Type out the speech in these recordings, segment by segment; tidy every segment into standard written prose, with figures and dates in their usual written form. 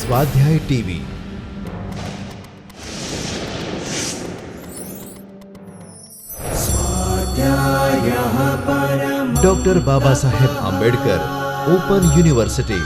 स्वाध्याय TV. Doctor Baba Saheb Ambedkar open university.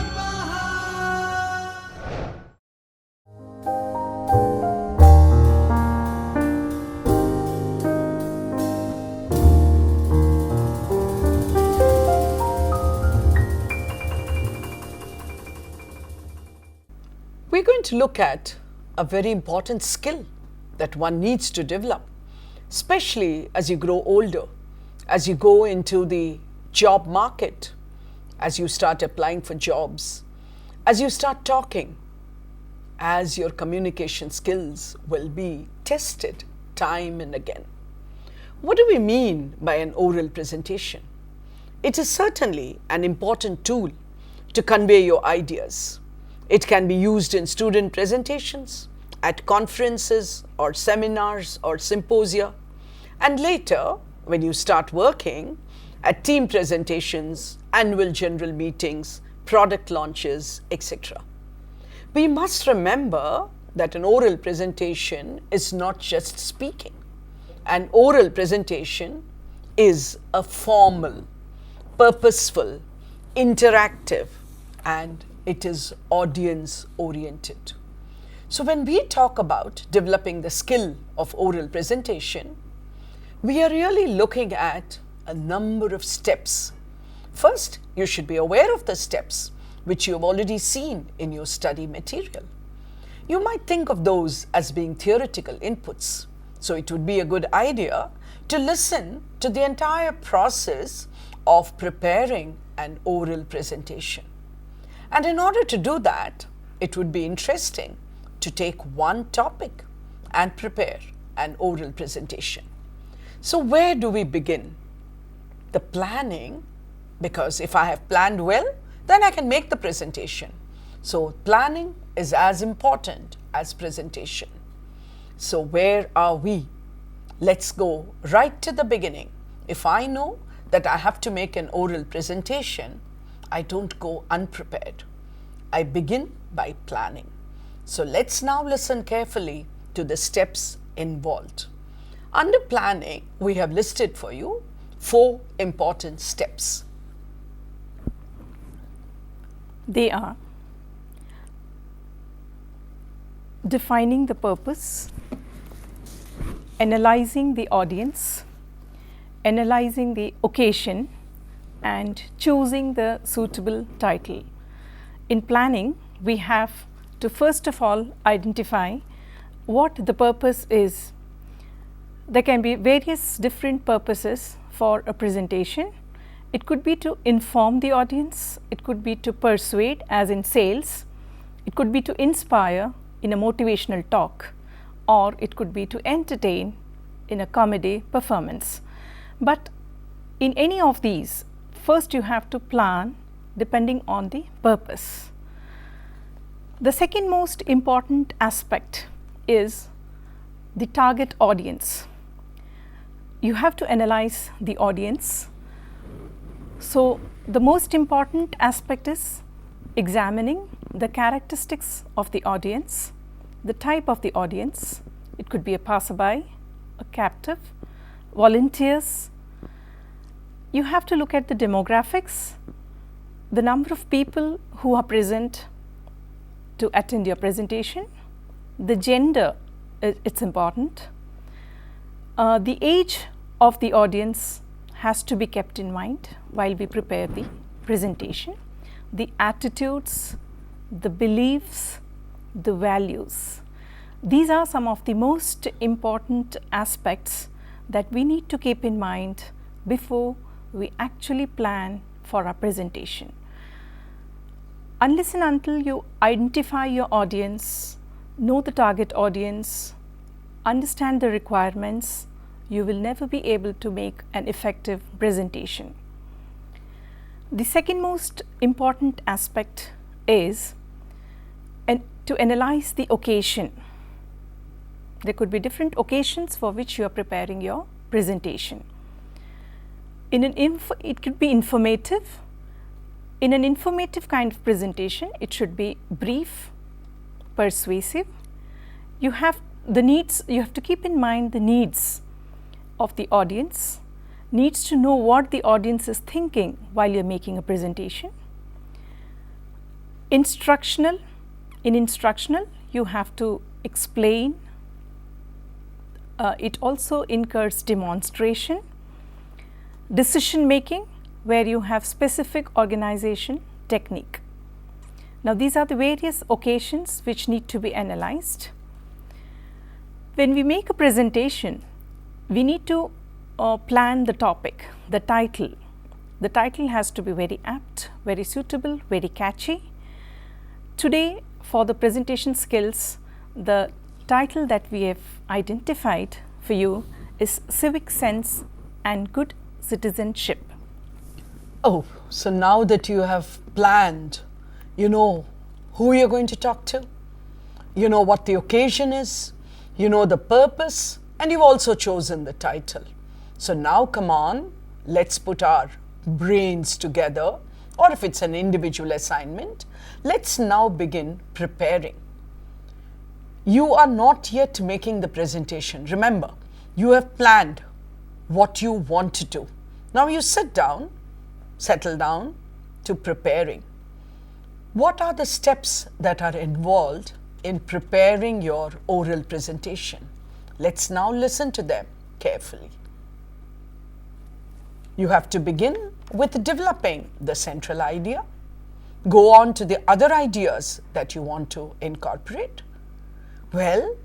We're going to look at a very important skill that one needs to develop, especially as you grow older, as you go into the job market, as you start applying for jobs, as you start talking, as your communication skills will be tested time and again. What do we mean by an oral presentation? It is certainly an important tool to convey your ideas. It can be used in student presentations, at conferences or seminars or symposia, and later, when you start working, at team presentations, annual general meetings, product launches, etc. We must remember that an oral presentation is not just speaking. An oral presentation is a formal, purposeful, interactive, and it is audience oriented. So when we talk about developing the skill of oral presentation, we are really looking at a number of steps. First, you should be aware of the steps which you have already seen in your study material. You might think of those as being theoretical inputs. So it would be a good idea to listen to the entire process of preparing an oral presentation. And in order to do that, it would be interesting to take one topic and prepare an oral presentation. So where do we begin? The planning, because if I have planned well, then I can make the presentation. So planning is as important as presentation. So where are we? Let's go right to the beginning. If I know that I have to make an oral presentation, I don't go unprepared. I begin by planning. So let's now listen carefully to the steps involved. Under planning, we have listed for you 4 important steps. They are defining the purpose, analyzing the audience, analyzing the occasion, and choosing the suitable title. In planning, we have to first of all identify what the purpose is. There can be various different purposes for a presentation. It could be to inform the audience, it could be to persuade as in sales, it could be to inspire in a motivational talk, or it could be to entertain in a comedy performance. But in any of these, first you have to plan depending on the purpose. The second most important aspect is the target audience. You have to analyze the audience. So the most important aspect is examining the characteristics of the audience, the type of the audience. It could be a passerby, a captive, volunteers. You have to look at the demographics, the number of people who are present to attend your presentation, the gender, it's important. The age of the audience has to be kept in mind while we prepare the presentation. The attitudes, the beliefs, the values. These are some of the most important aspects that we need to keep in mind before we actually plan for our presentation. Unless and until you identify your audience, know the target audience, understand the requirements, you will never be able to make an effective presentation. The second most important aspect is to analyze the occasion. There could be different occasions for which you are preparing your presentation. It could be informative. In an informative kind of presentation, it should be brief, persuasive. You have to keep in mind the needs of the audience, needs to know what the audience is thinking while you're making a presentation. In instructional, you have to explain. It also incurs demonstration. Decision making, where you have specific organization technique. Now, these are the various occasions which need to be analyzed. When we make a presentation, we need to plan the topic, the title. The title has to be very apt, very suitable, very catchy. Today, for the presentation skills, the title that we have identified for you is Civic Sense and Good Citizenship. Oh, so now that you have planned, you know who you're going to talk to, you know what the occasion is, you know the purpose, and you've also chosen the title. So now come on, let's put our brains together, or if it's an individual assignment, let's now begin preparing. You are not yet making the presentation. Remember, you have planned what you want to do. Now you settle down to preparing. What are the steps that are involved in preparing your oral presentation? Let's now listen to them carefully. You have to begin with developing the central idea, go on to the other ideas that you want to incorporate. Well,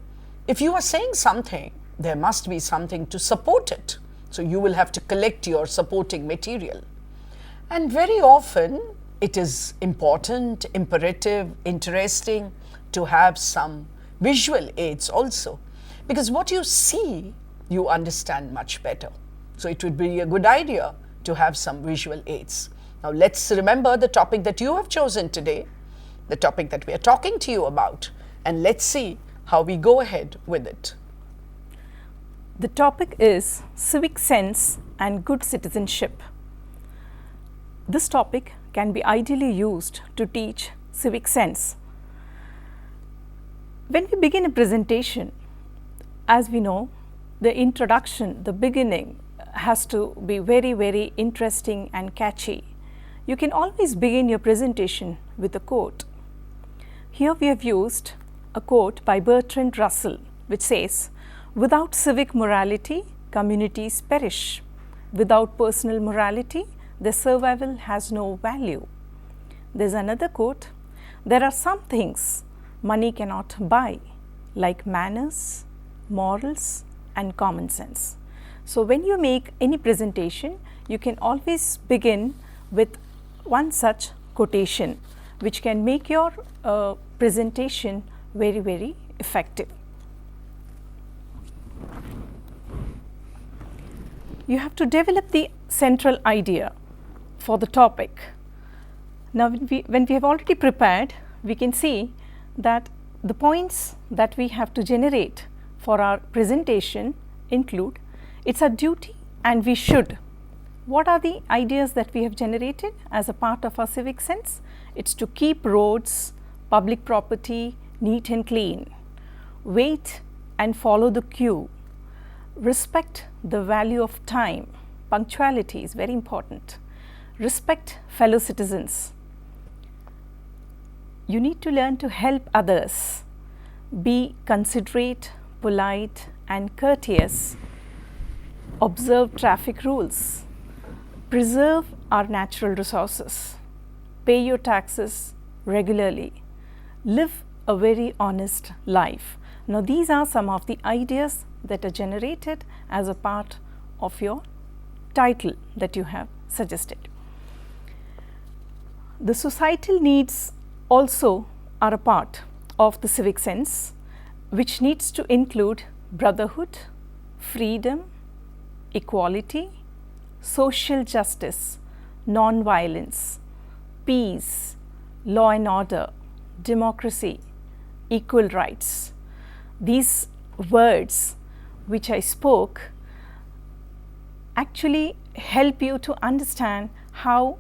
if you are saying something, there must be something to support it. So you will have to collect your supporting material. And very often it is important, imperative, interesting to have some visual aids also, because what you see, you understand much better. So it would be a good idea to have some visual aids. Now let's remember the topic that you have chosen today, the topic that we are talking to you about, and let's see how we go ahead with it. The topic is Civic Sense and Good Citizenship. This topic can be ideally used to teach civic sense. When we begin a presentation, as we know, the introduction, the beginning has to be very, very interesting and catchy. You can always begin your presentation with a quote. Here we have used a quote by Bertrand Russell, which says, "Without civic morality, communities perish. Without personal morality, their survival has no value." There's another quote, "There are some things money cannot buy, like manners, morals, and common sense." So when you make any presentation, you can always begin with one such quotation, which can make your presentation very, very effective. You have to develop the central idea for the topic. Now, when we have already prepared, we can see that the points that we have to generate for our presentation include, it's our duty and we should. What are the ideas that we have generated as a part of our civic sense? It's to keep roads, public property neat and clean, wait and follow the queue, respect the value of time, punctuality is very important, respect fellow citizens. You need to learn to help others, be considerate, polite and courteous, observe traffic rules, preserve our natural resources, pay your taxes regularly, live a very honest life. Now, these are some of the ideas that are generated as a part of your title that you have suggested. The societal needs also are a part of the civic sense, which needs to include brotherhood, freedom, equality, social justice, non-violence, peace, law and order, democracy, equal rights. These words which I spoke actually help you to understand how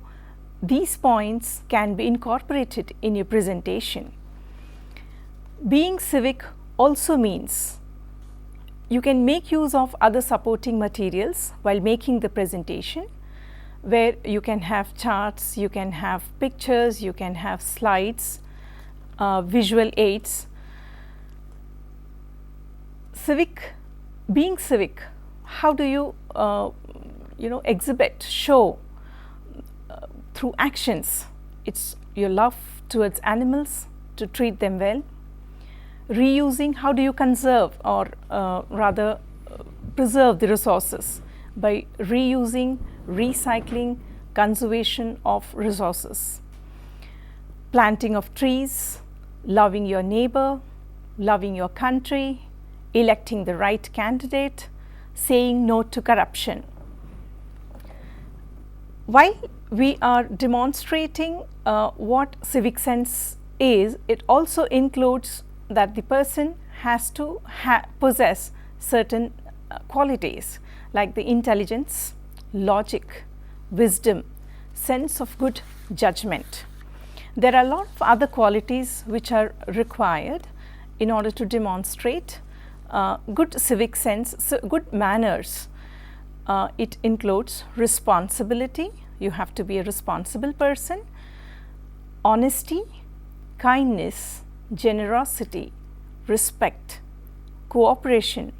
these points can be incorporated in your presentation. Being civic also means you can make use of other supporting materials while making the presentation, where you can have charts, you can have pictures, you can have slides, visual aids. Being civic, how do you exhibit, show through actions? It's your love towards animals, to treat them well. Reusing, how do you conserve or rather preserve the resources? By reusing, recycling, conservation of resources. Planting of trees, loving your neighbor, loving your country, electing the right candidate, saying no to corruption. While we are demonstrating what civic sense is, it also includes that the person has to possess certain qualities like the intelligence, logic, wisdom, sense of good judgment. There are a lot of other qualities which are required in order to demonstrate good civic sense, so good manners. It includes responsibility, you have to be a responsible person, honesty, kindness, generosity, respect, cooperation,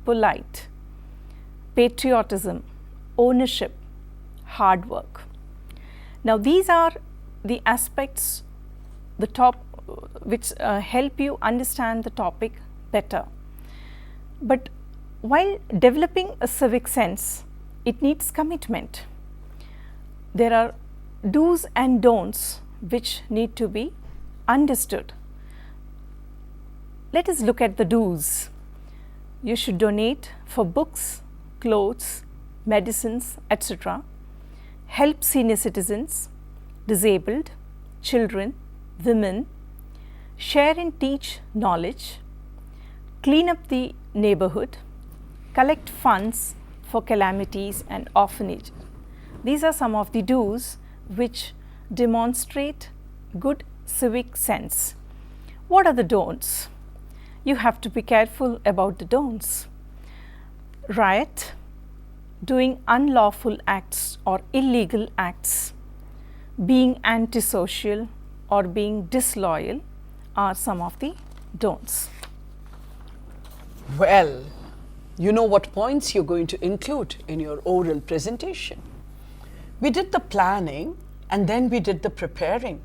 polite, patriotism, ownership, hard work. Now these are the aspects, the top which help you understand the topic better. But while developing a civic sense, it needs commitment. There are do's and don'ts which need to be understood. Let us look at the do's. You should donate for books, clothes, medicines, etc. Help senior citizens, disabled, children, women. Share and teach knowledge. Clean up the neighborhood. Collect funds for calamities and orphanage. These are some of the do's which demonstrate good civic sense. What are the don'ts? You have to be careful about the don'ts. Riot, doing unlawful acts or illegal acts, being antisocial or being disloyal are some of the don'ts. Well, you know what points you're going to include in your oral presentation. We did the planning and then we did the preparing.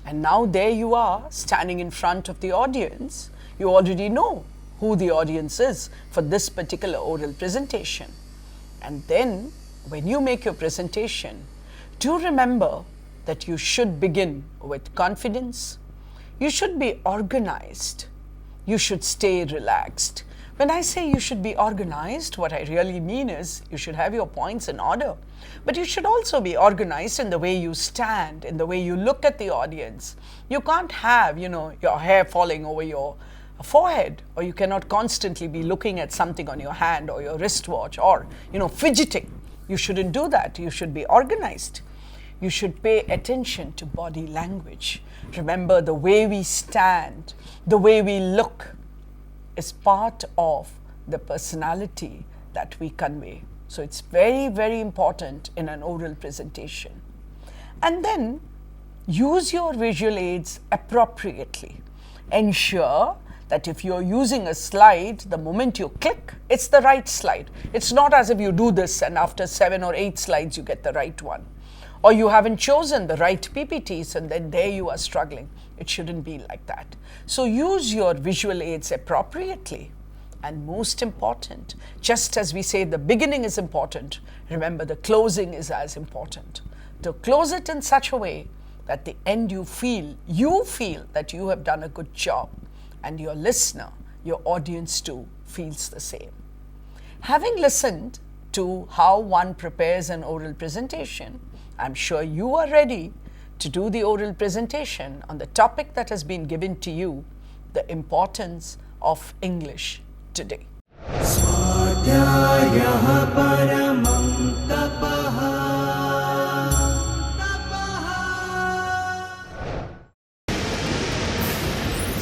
And now there you are standing in front of the audience. You already know who the audience is for this particular oral presentation. And then when you make your presentation, do remember that you should begin with confidence. You should be organized. You should stay relaxed. When I say you should be organized, what I really mean is you should have your points in order. But you should also be organized in the way you stand, in the way you look at the audience. You can't have, your hair falling over your forehead, or you cannot constantly be looking at something on your hand or your wristwatch or, fidgeting. You shouldn't do that. You should be organized. You should pay attention to body language. Remember, the way we stand, the way we look is part of the personality that we convey. So it's very, very important in an oral presentation. And then use your visual aids appropriately. Ensure that if you're using a slide, the moment you click, it's the right slide. It's not as if you do this and after 7 or 8 slides you get the right one. Or you haven't chosen the right PPTs and then there you are struggling. It shouldn't be like that. So use your visual aids appropriately. And most important, just as we say the beginning is important, remember the closing is as important. To close it in such a way that the end you feel that you have done a good job, and your listener, your audience too, feels the same. Having listened to how one prepares an oral presentation, I'm sure you are ready to do the oral presentation on the topic that has been given to you, the importance of English today.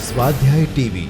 स्वाध्याय TV